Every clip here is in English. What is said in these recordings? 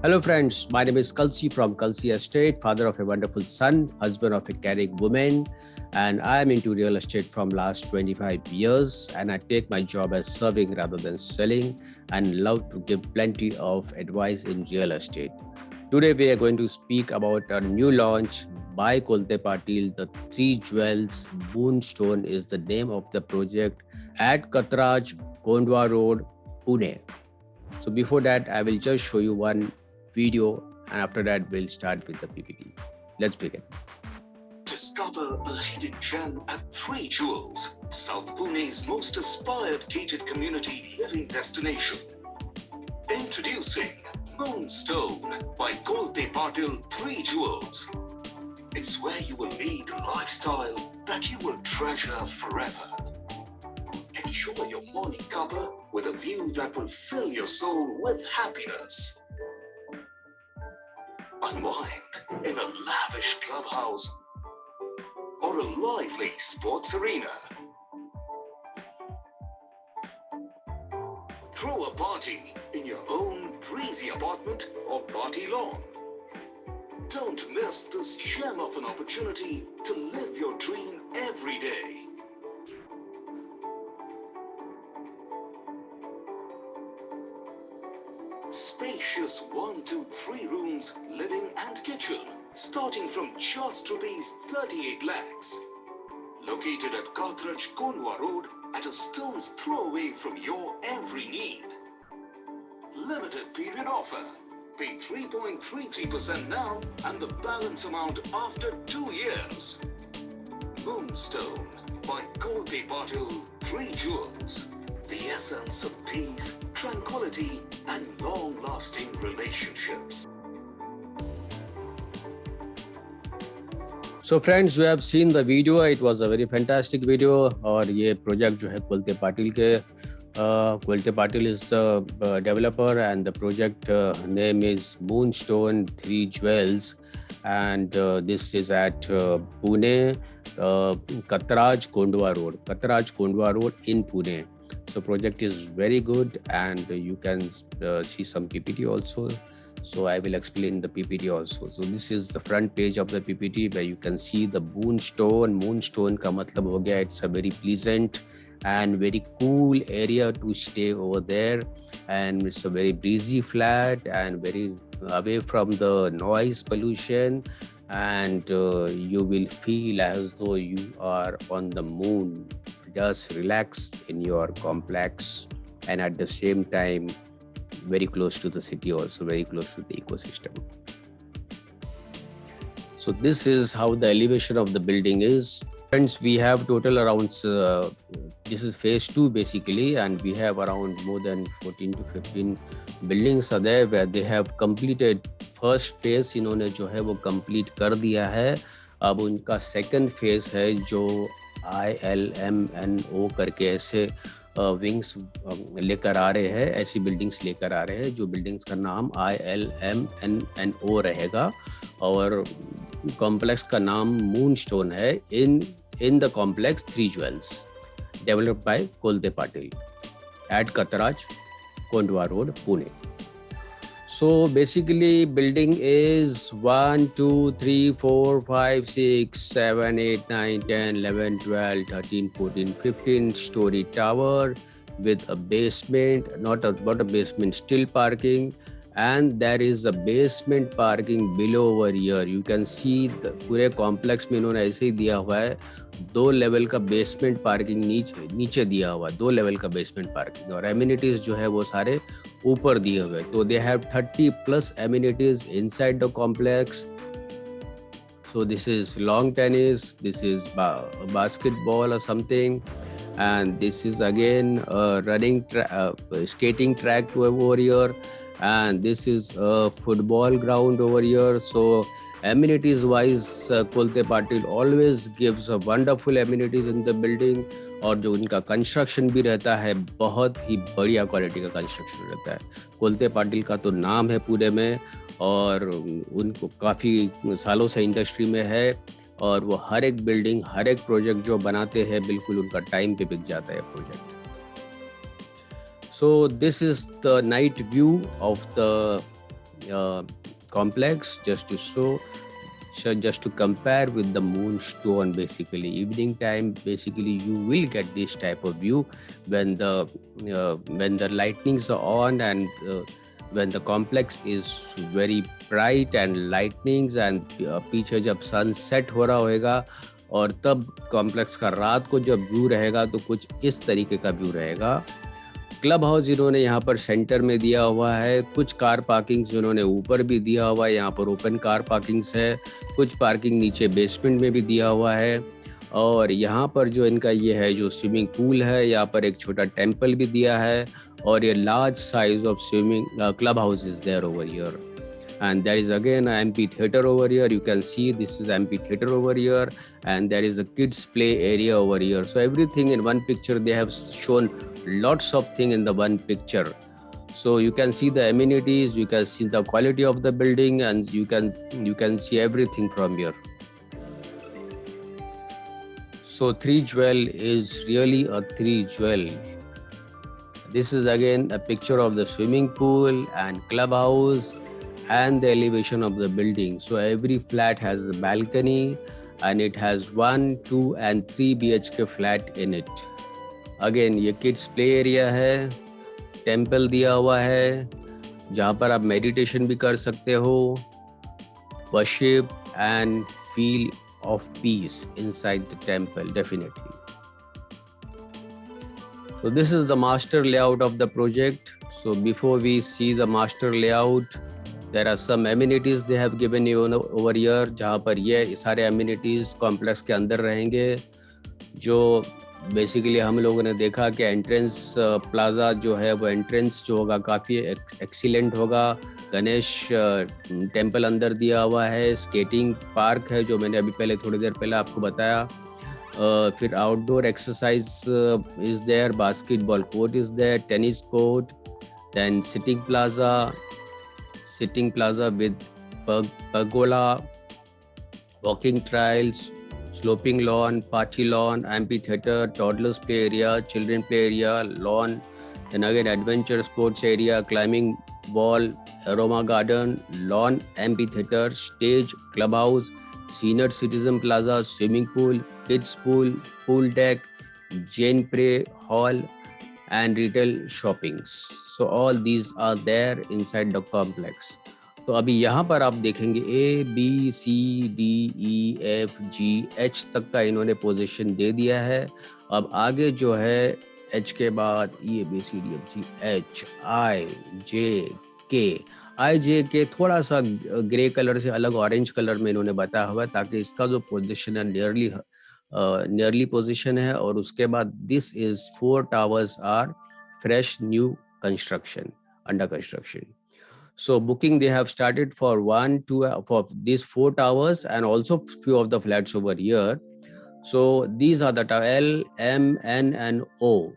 Hello friends, my name is Kalsi from Kalsi Estate, father of a wonderful son, husband of a caring woman, and I am into real estate from last 25 years, and I take my job as serving rather than selling and love to give plenty of advice in real estate. Today we are going to speak about a new launch by Kolte Patil. The Three Jewels Moonstone is the name of the project at Katraj, Kondwa Road, Pune. So before that, I will just show you one video, and after that we'll start with the PPT. Let's begin. Discover a hidden gem at Three Jewels, South Pune's most aspired gated community living destination. Introducing Moonstone by Kolte Patil Three Jewels. It's where you will lead a lifestyle that you will treasure forever. Enjoy your morning cuppa with a view that will fill your soul with happiness. Unwind in a lavish clubhouse or a lively sports arena. Throw a party in your own breezy apartment or party lawn. Don't miss this gem of an opportunity to live your dream every day. Spacious 1, 2, 3 rooms, living and kitchen, starting from just rupees 38 lakhs. Located at Katraj, Kondwa Road, at a stone's throw away from your every need. Limited period offer. Pay 3.33% now and the balance amount after 2 years. Moonstone by Kolte Patil Three Jewels. The essence of peace, tranquility, and long-lasting relationships. So friends, you have seen the video. It was a very fantastic video. और ये project जो है कोल्ते पाटिल के Kolte Patil is the developer, and the project name is Moonstone Three Jewels, and this is at Pune, Katraj Kondwa Road in Pune. So project is very good, and you can see some PPT also. So I will explain the PPT also. So this is the front page of the PPT where you can see the Moonstone. Moonstone का मतलब हो गया, it's a very pleasant and very cool area to stay over there, and it's a very breezy flat and very away from the noise pollution, and you will feel as though you are on the moon. Just relax in your complex, and at the same time very close to the city, also very close to the ecosystem. So this is how the elevation of the building is. Friends, we have total around this is phase 2 basically, and we have around more than 14 to 15 buildings are there where they have completed first phase. इन्होंने जो है वो complete कर दिया है. अब उनका second phase है जो ILMNO करके ऐसे विंग्स लेकर आ रहे हैं, ऐसी बिल्डिंग्स लेकर आ रहे हैं जो बिल्डिंग्स का नाम ILMNO रहेगा, और कॉम्प्लेक्स का नाम मूनस्टोन है. In the complex Three Jewels developed by Kolte Patil at Katraj, Kondwa Road, Pune. So basically building is 1, 2, 3, 4, 5, 6, 7, 8, 9, 10, 11, 12, 13, 14, 15 story tower with a basement, not a basement, still parking, and there is a basement parking below over here. You can see the पूरे complex में इन्होंने ऐसे ही दिया हुआ है, 2 level का basement parking नीचे दिया हुआ, 2 लेवल का बेसमेंट पार्किंग, और एमिनिटीज जो है वो सारे ऊपर दिए हुए. तो they have 30+ amenities inside the complex. So this is long tennis, this is basketball or something, and this is again running skating track over here, and this is a football ground over here. So amenities wise, Kolte Patil always gives a wonderful amenities in the building, और जो उनका construction भी रहता है बहुत ही बढ़िया quality का construction रहता है. कोल्ते पाटिल का तो नाम है पूरे में, और उनको काफ़ी सालों से इंडस्ट्री में है, और वो हर एक बिल्डिंग, हर एक प्रोजेक्ट जो बनाते हैं बिल्कुल उनका टाइम पे बिक जाता है project. So this is the night view of the complex just to show, just to compare with the moonstone. Basically evening time, basically you will get this type of view when the lightnings are on, and when the complex is very bright and lightnings, and पीछे जब sunset हो रहा होगा और तब complex का रात को जब व्यू रहेगा तो कुछ इस तरीके का व्यू रहेगा। क्लब हाउस इन्होंने यहाँ पर सेंटर में दिया हुआ है, कुछ कार पार्किंग्स इन्होंने ऊपर भी दिया हुआ है, यहाँ पर ओपन कार पार्किंग्स है, कुछ पार्किंग नीचे बेसमेंट में भी दिया हुआ है। और यहाँ पर जो इनका ये है जो स्विमिंग पूल है, यहाँ पर एक छोटा टेम्पल भी दिया है, और ये large size of swimming club house is there over here. And there is again an amphitheater over here. You can see this is amphitheater over here, and there is a kids play area over here. So everything in one picture, they have shown lots of thing in the one picture. So you can see the amenities, you can see the quality of the building, and you can see everything from here. So Three Jewel is really a three jewel. This is again a picture of the swimming pool and clubhouse and the elevation of the building. So every flat has a balcony, and it has 1, 2 and 3 BHK flat in it. Again ये kids play area है, temple दिया हुआ है जहाँ पर आप meditation भी कर सकते हो, worship and feel of peace inside the temple definitely. So this is the master layout of the project. So before we see the master layout, there are some amenities they have given you over here, जहाँ पर ये सारे amenities complex के अंदर रहेंगे, जो basically हम लोगों ने देखा कि एंट्रेंस प्लाजा जो है वो एंट्रेंस जो होगा काफ़ी एक्सीलेंट होगा। गणेश टेम्पल अंदर दिया हुआ है, स्केटिंग पार्क है जो मैंने अभी पहले थोड़ी देर पहले आपको बताया, फिर outdoor exercise is there, basketball court is there, tennis court, then sitting plaza with pergola, walking trails, sloping lawn, party lawn, amphitheater, toddlers play area, children play area, lawn, then again adventure sports area, climbing wall, aroma garden, lawn amphitheater, stage, clubhouse, senior citizen plaza, swimming pool, kids pool, pool deck, Jane Prey hall, and retail shoppings. So all these are there inside the complex. तो अभी यहाँ पर आप देखेंगे A, B, C, D, E, F, G, H तक का इन्होंने position दे दिया है। अब आगे जो है H के बाद E, B, C, D, F, G, H, I, J, K, I, J, K थोड़ा सा ग्रे कलर से अलग ऑरेंज कलर में इन्होंने बताया हुआ है ताकि इसका जो पोजीशन है नियरली पोजीशन है। और उसके बाद this is 4 towers are fresh new construction, under construction. So booking they have started for 1, 2 for these 4 towers and also few of the flats over here. So these are the L, M, N and O.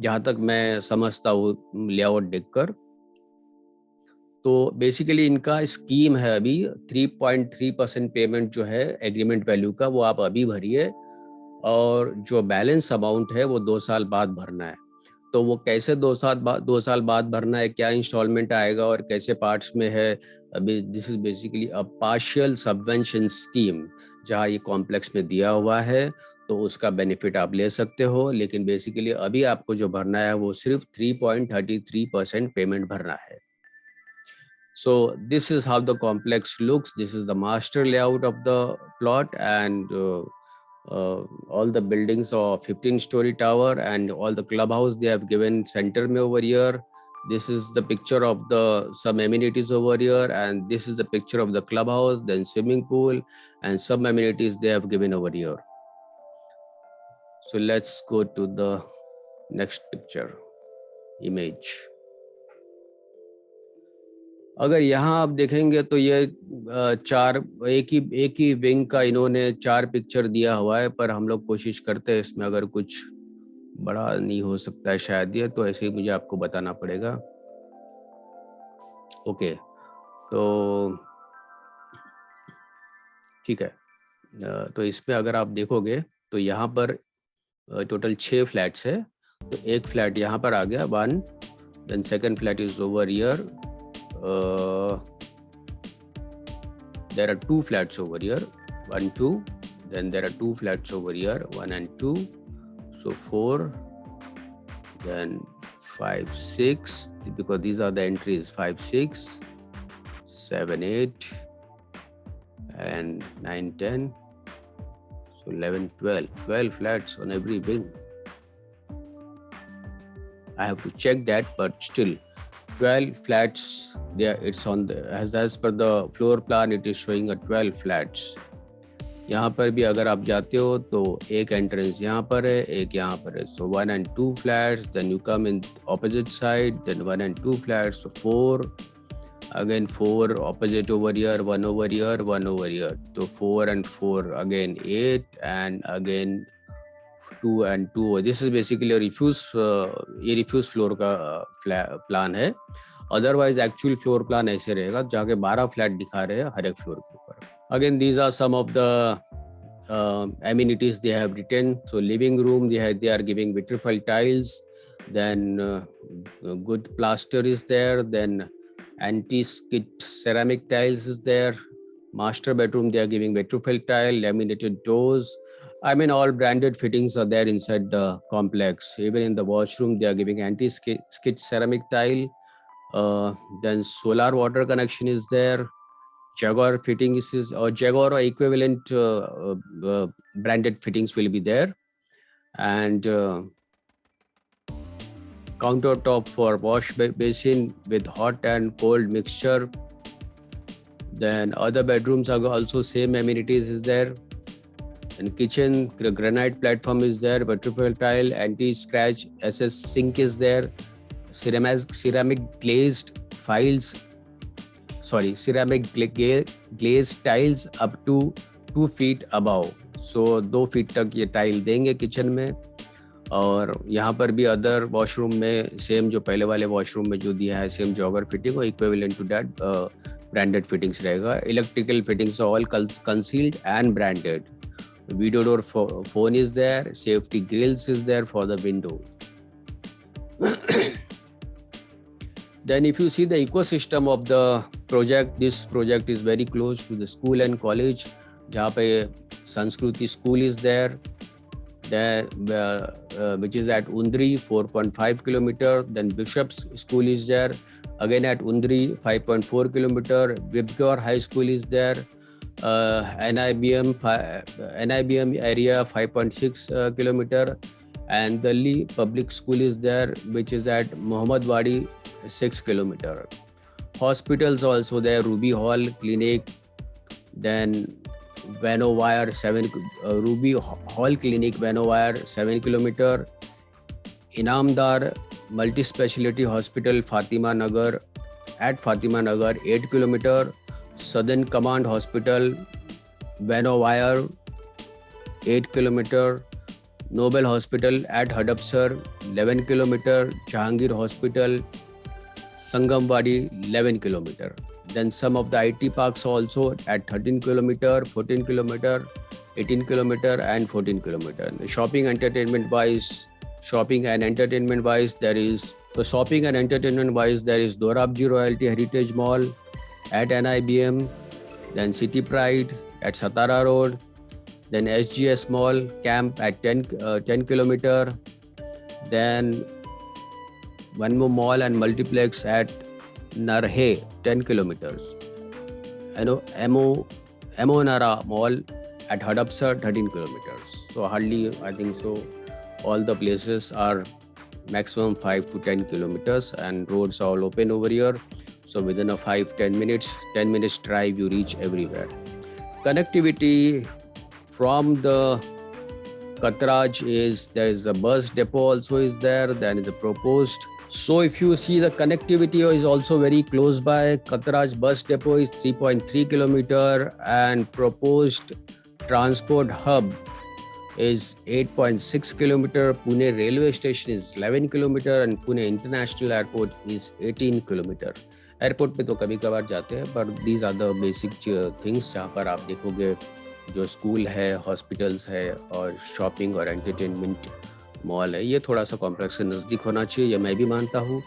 जहाँ तक मैं समझता हूँ layout देखकर, तो basically इनका scheme है अभी 3.3% पेमेंट जो है एग्रीमेंट वैल्यू का वो आप अभी भरिए, और जो बैलेंस अमाउंट है वो 2 साल बाद भरना है। तो वो कैसे 2 साल बाद भरना है, क्या इंस्टॉलमेंट आएगा और कैसे पार्ट्स में है, अभी this is basically a partial subvention scheme जहाँ ये कॉम्प्लेक्स में दिया हुआ है, तो उसका बेनिफिट आप ले सकते हो। लेकिन बेसिकली अभी आपको जो भरना है वो सिर्फ 3.33% पेमेंट भरना है। So this is how the complex looks. This is the master layout of the plot, and all the buildings of 15-story tower and all the clubhouse they have given center में over here. This is the picture of the some amenities over here, and this is the picture of the clubhouse, then swimming pool and some amenities they have given over here. So let's go to the next picture image. अगर यहाँ आप देखेंगे तो ये एक ही wing का इन्होंने 4 picture दिया हुआ है, पर हम लोग कोशिश करते हैं इसमें अगर कुछ बड़ा नहीं हो सकता है शायद ये, तो ऐसे ही मुझे आपको बताना पड़ेगा। ओके, तो ठीक है। तो इसमें अगर आप देखोगे तो यहाँ पर टोटल 6 फ्लैट्स है। तो एक फ्लैट यहाँ पर आ गया 1, then second flat is over here, there are 2 flats over here, 1, 2. Then there are 2 flats over here, 1 and 2. So 4. Then 5, 6. Because these are the entries: 5, 6, 7, 8, and 9, 10. So 11, 12. 12 flats on every wing. I have to check that, but still 12 flats there. It's on the as per the floor plan, it is showing a 12 flats. यहाँ पर भी अगर आप जाते हो तो एक entrance यहाँ पर है, एक यहाँ पर है. So 1 and 2 flats. Then you come in opposite side. Then 1 and 2 flats. So 4. Again 4 opposite over here, 1 over here, 1 over here. So 4 and 4 again 8, and again 2 and 2. This is basically a refuse floor का plan है. Otherwise actual floor plan ऐसे रहेगा जहाँ के 12 flat दिखा रहे हैं हर एक फ्लोर के ऊपर. Again, these are some of the amenities they have written. So living room, they are giving vitrified tiles. Then good plaster is there. Then anti-skid ceramic tiles is there. Master bedroom, they are giving vitrified tile, laminated doors. I mean, all branded fittings are there inside the complex. Even in the washroom, they are giving anti-skid ceramic tile. Then solar water connection is there. Jaguar fittings is, or Jaguar or equivalent branded fittings will be there. And countertop for wash basin with hot and cold mixture. Then other bedrooms are also same amenities is there. And kitchen, the granite platform is there, vitrified tile, anti-scratch SS sink is there, ceramic glazed tiles up to 2 feet above. So 2 feet तक ये tile देंगे kitchen में. और यहाँ पर भी other washroom में same जो पहले वाले वॉशरूम में जो दिया है सेम जॉगर फिटिंग और equivalent to that branded fittings रहेगा. Electrical fittings all concealed and branded. Video door phone is there. Safety grills is there for the window. Then if you see the ecosystem of the project, this project is very close to the school and college. जहाँ पे संस्कृति school is there, which is at Undri, 4.5 kilometer. Then Bishop's school is there, again at Undri, 5.4 kilometer. Vibgyor High School is there. NIBM area 5.6 kilometer, and Delhi Public School is there, which is at Muhammad Wadi 6 kilometer. Hospitals also there, Ruby Hall Clinic, then Vanowire 7 Ruby Hall Clinic, Vanowire 7 kilometer. Inamdar Multi-Speciality Hospital Fatima Nagar at Fatima Nagar 8 kilometer. Southern Command Hospital, Vanowire 8 kilometer. Nobel Hospital at Hadapsar 11 kilometer. Jahangir Hospital, Sangamwadi 11 kilometer. Then some of the IT parks also at 13 kilometer, 14 kilometer, 18 kilometer and 14 kilometer. The shopping and entertainment wise, there is Dorabji Royalty Heritage Mall at NIBM, then City Pride at Satara Road, then SGS Mall Camp at 10 kilometer, then one more mall and multiplex at Narhe 10 kilometers. Nara Mall at Hadapsar 13 kilometers. So hardly, I think so, all the places are maximum 5 to 10 kilometers, and roads are all open over here. So within a 5-10 minutes, 10 minutes drive, you reach everywhere. Connectivity from the Katraj is, there is a bus depot also is there, then is a proposed. So if you see, the connectivity is also very close by. Katraj bus depot is 3.3 kilometer and proposed transport hub is 8.6 kilometer. Pune railway station is 11 kilometer and Pune International Airport is 18 kilometer. Airport पे तो कभी कभार जाते हैं, पर these are the basic things जहाँ पर आप देखोगे जो स्कूल है, हॉस्पिटल्स है और शॉपिंग और एंटरटेनमेंट मॉल है. ये थोड़ा सा कॉम्प्लेक्स से नज़दीक होना चाहिए, ये मैं भी मानता हूँ.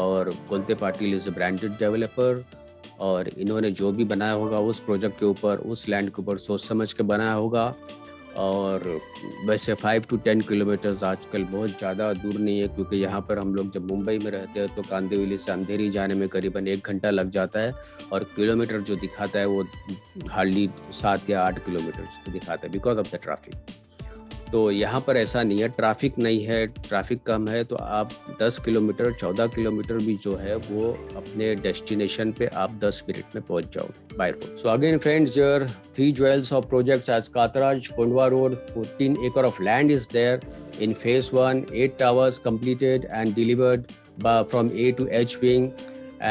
और Kulte Patil is a branded developer, और इन्होंने जो भी बनाया होगा उस प्रोजेक्ट के ऊपर, उस लैंड के ऊपर सोच समझ के बनाया होगा। और वैसे 5 to 10 किलोमीटर्स आजकल बहुत ज़्यादा दूर नहीं है, क्योंकि यहाँ पर हम लोग जब मुंबई में रहते हैं तो कांदिवली से अंधेरी जाने में करीबन 1 घंटा लग जाता है, और किलोमीटर जो दिखाता है वो हार्डली 7 या 8 किलोमीटर दिखाता है बिकॉज ऑफ द ट्रैफिक। तो यहाँ पर ऐसा नहीं है, ट्रैफिक नहीं है, ट्रैफिक कम है, तो आप 10 किलोमीटर 14 किलोमीटर भी जो है वो अपने डेस्टिनेशन पे आप 10 मिनट में पहुंच जाओगे by road. So again friends, your 3 jewels of projects as Katraj, Kondwa Road, 14 acre of land is there in phase 1, 8 towers completed and delivered from A to H wing,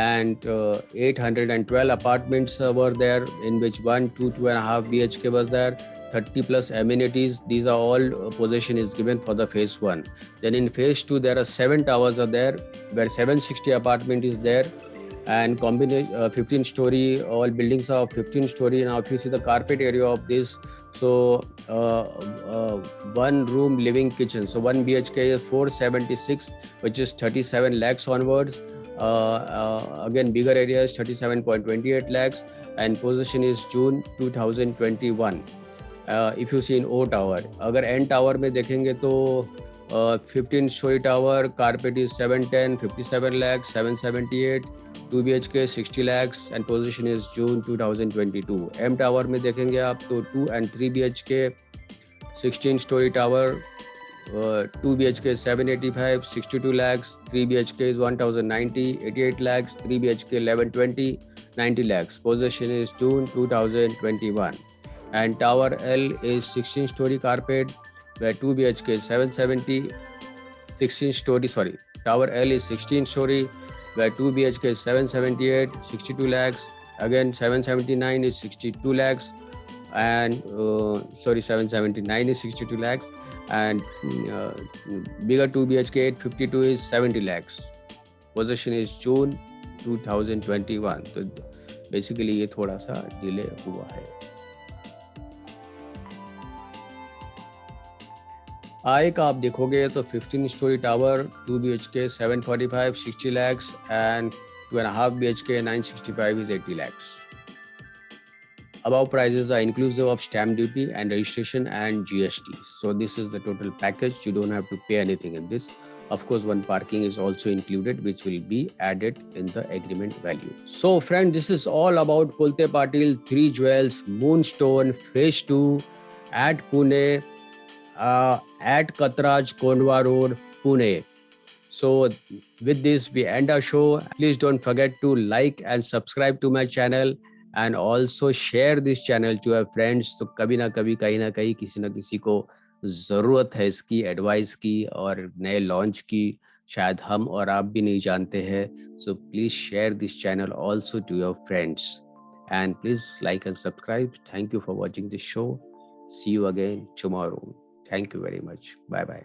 and 812 apartments were there, in which 2.5 BHK was there, 30 plus amenities. These are all possession is given for the phase 1. Then in phase 2 there are 7 towers are there, where 760 apartment is there, and combination 15 story, all buildings are 15 story. Now if you see the carpet area of this, so 1 room living kitchen, so 1 BHK is 476, which is 37 lakhs onwards. Again bigger area is 37.28 lakhs, and possession is June 2021. If you see in O tower, अगर N tower में देखेंगे तो 15 storey tower, carpet is 710, 57 lakhs, 778, 2 BHK 60 lakhs, and position is June 2022. M tower में देखेंगे आप तो 2 and 3 BHK 16 story tower, 2 BHK 785, 62 lakhs, 3 BHK is 1090, 88 lakhs, 3 BHK 1120, 90 lakhs. Possession is June 2021. And tower L is 16 story carpet, where 2 BHK 770, 16 story, sorry, tower L is 16 story, where 2 BHK 778, 62 lakhs, again 779 is 62 lakhs, and 779 is 62 lakhs, and bigger 2 BHK 852 is 70 lakhs. Possession is June 2021. तो basically ये थोड़ा सा delay हुआ है। आय का आप देखोगे तो 15 storey tower, 2 BHK 745, 60 lakhs, and 2.5 BHK 965 is 80 lakhs. Above prices are inclusive of stamp duty and registration and GST. So this is the total package. You don't have to pay anything in this. Of course, one parking is also included, which will be added in the agreement value. So friend, this is all about Kulte Patil 3 Jewels Moonstone Phase 2 at Pune, at Katraj, Kondwa Road, Pune. So with this, we end our show. Please don't forget to like and subscribe to my channel, and also share this channel to your friends. तो कभी ना कभी, कहीं ना कहीं, किसी ना किसी को ज़रूरत है इसकी एडवाइस की और नए लॉन्च की, शायद हम और आप भी नहीं जानते हैं. So please share this channel also to your friends, and please like and subscribe. Thank you for watching this show. See you again tomorrow. Thank you very much. Bye bye.